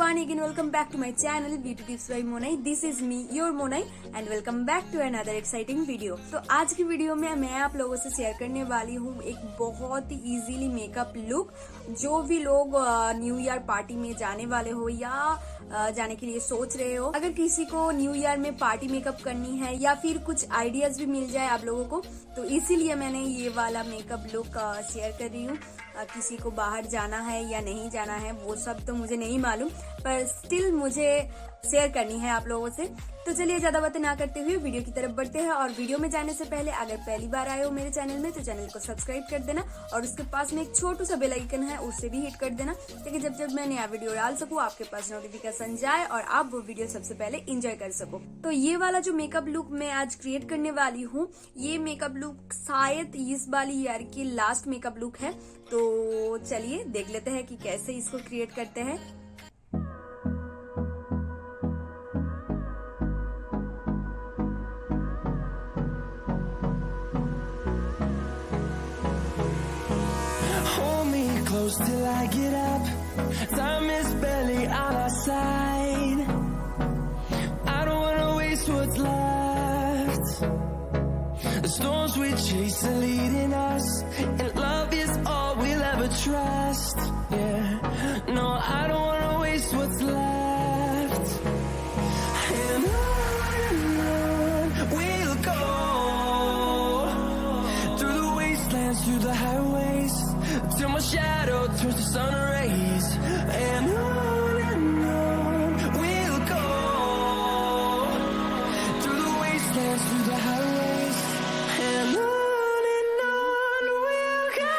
everyone, again welcome back to my channel Beauty Tips by Monai. This is me, your Monai, and welcome back to another exciting video. तो आज की video में मैं आप लोगों से शेयर करने वाली हूँ एक बहुत ही इजीली मेकअप लुक। जो भी लोग न्यू ईयर पार्टी में जाने वाले हो या जाने के लिए सोच रहे हो, अगर किसी को न्यू ईयर में पार्टी मेकअप करनी है या फिर कुछ आइडियाज भी मिल जाए आप लोगों को, तो इसीलिए मैंने ये वाला मेकअप लुक शेयर कर रही हूँ। किसी को बाहर जाना है या नहीं जाना है वो सब तो मुझे नहीं मालूम, पर स्टिल मुझे शेयर करनी है आप लोगों से। तो चलिए ज्यादा बातें ना करते हुए वीडियो की तरफ बढ़ते हैं। और वीडियो में जाने से पहले अगर पहली बार आए हो मेरे चैनल में तो चैनल को सब्सक्राइब कर देना और उसके पास में एक छोटू सा बेल आइकन है, उससे भी हिट कर देना ताकि जब जब मैं नया वीडियो डाल सकूं आपके पास नोटिफिकेशन जाए और आप वो वीडियो सबसे पहले एंजॉय कर सको। तो ये वाला जो मेकअप लुक मैं आज क्रिएट करने वाली हूँ, ये मेकअप लुक शायद इस वाली ईयर की लास्ट मेकअप लुक है। तो चलिए देख लेते हैं कि कैसे इसको क्रिएट करते हैं। Close till I get up. Time is barely on our side. I don't wanna waste what's left. The storms we chase are leading us, and love is all we'll ever trust. Yeah, no, I don't wanna waste what's left. And on we'll go, through the wastelands, through the highways, till my shadow turns to sun rays. And on we'll go, through the wastelands, through the highways. And on we'll go.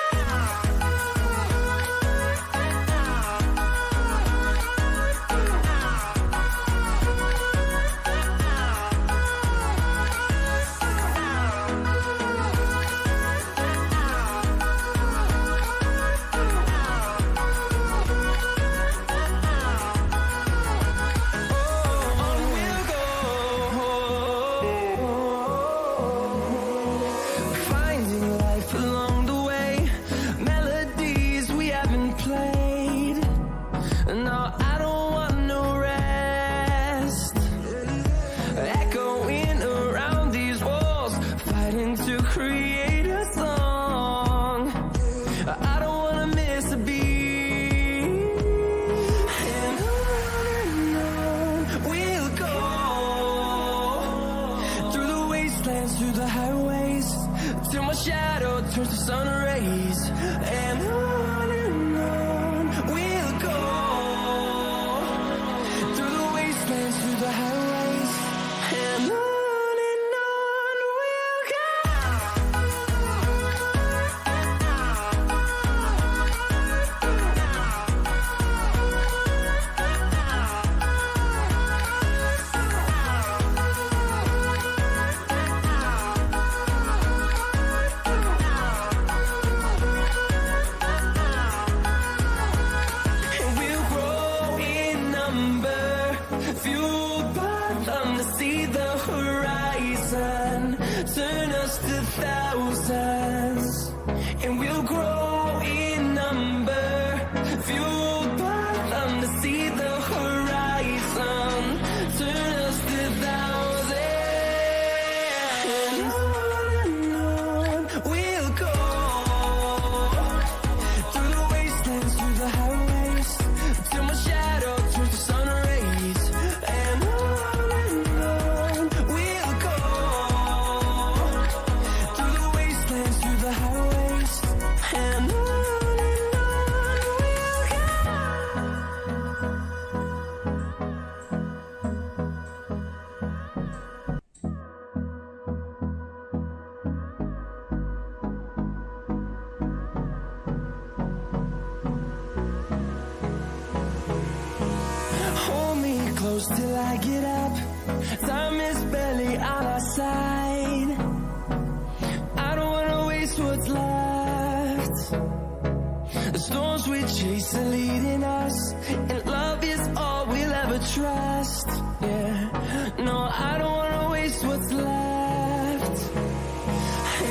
To create a song, I don't wanna miss a beat. And on we'll go, through the wastelands, through the highways, till my shadow turns to sun rays. And on we'll go, through the wastelands, through the highways. And on. Turn us to thousands, and we'll grow in number, fueled by them to see the horizon. Turn us to thousands, and on we'll go, through the wastelands, through the highways, till my shadow turns to sun rays. And on we'll go, through the highways. And on we'll go. Hold me close till I get up. Time is barely on our side. What's left? The storms we chase are leading us, and love is all we'll ever trust. Yeah, no, I don't wanna waste what's left.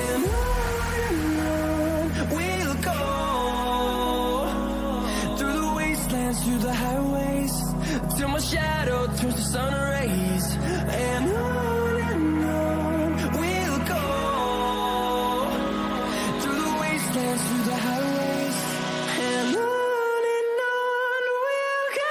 And on we'll go, through the wastelands. wastelands through the highways, till my shadow turns to sun rays. And on we'll go, through the wastelands, through the highways, and on we'll go.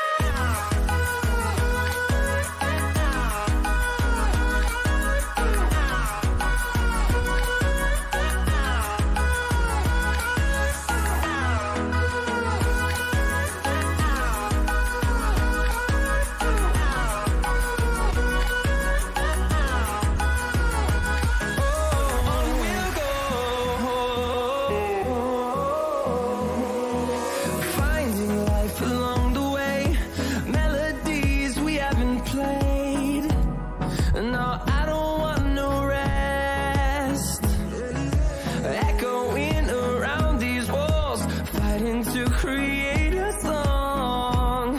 Create a song.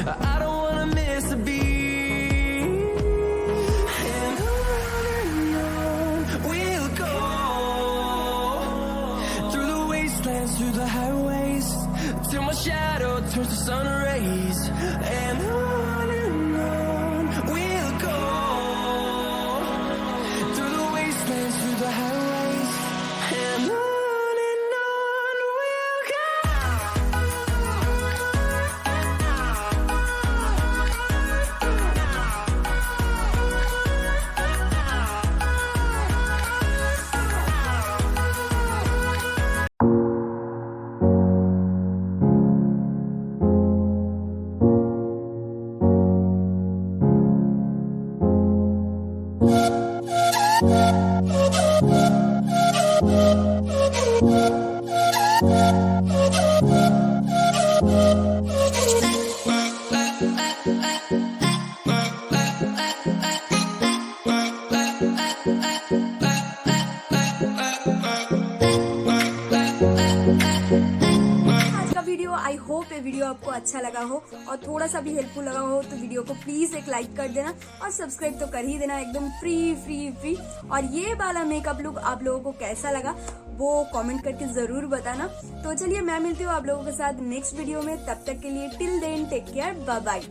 I don't wanna miss a beat. And on we'll go, through the wastelands, through the highways, till my shadow turns to sun rays. And on we'll go, through the wastelands, through the highways, and on. आज का video I hope ये video आपको अच्छा लगा हो और थोड़ा सा भी हेल्पफुल लगा हो तो वीडियो को प्लीज एक लाइक कर देना और सब्सक्राइब तो कर ही देना, एकदम फ्री। और ये वाला मेकअप लुक आप लोगों को कैसा लगा वो कमेंट करके जरूर बताना। तो चलिए मैं मिलती हूँ आप लोगों के साथ नेक्स्ट वीडियो में, तब तक के लिए till then take care, bye bye.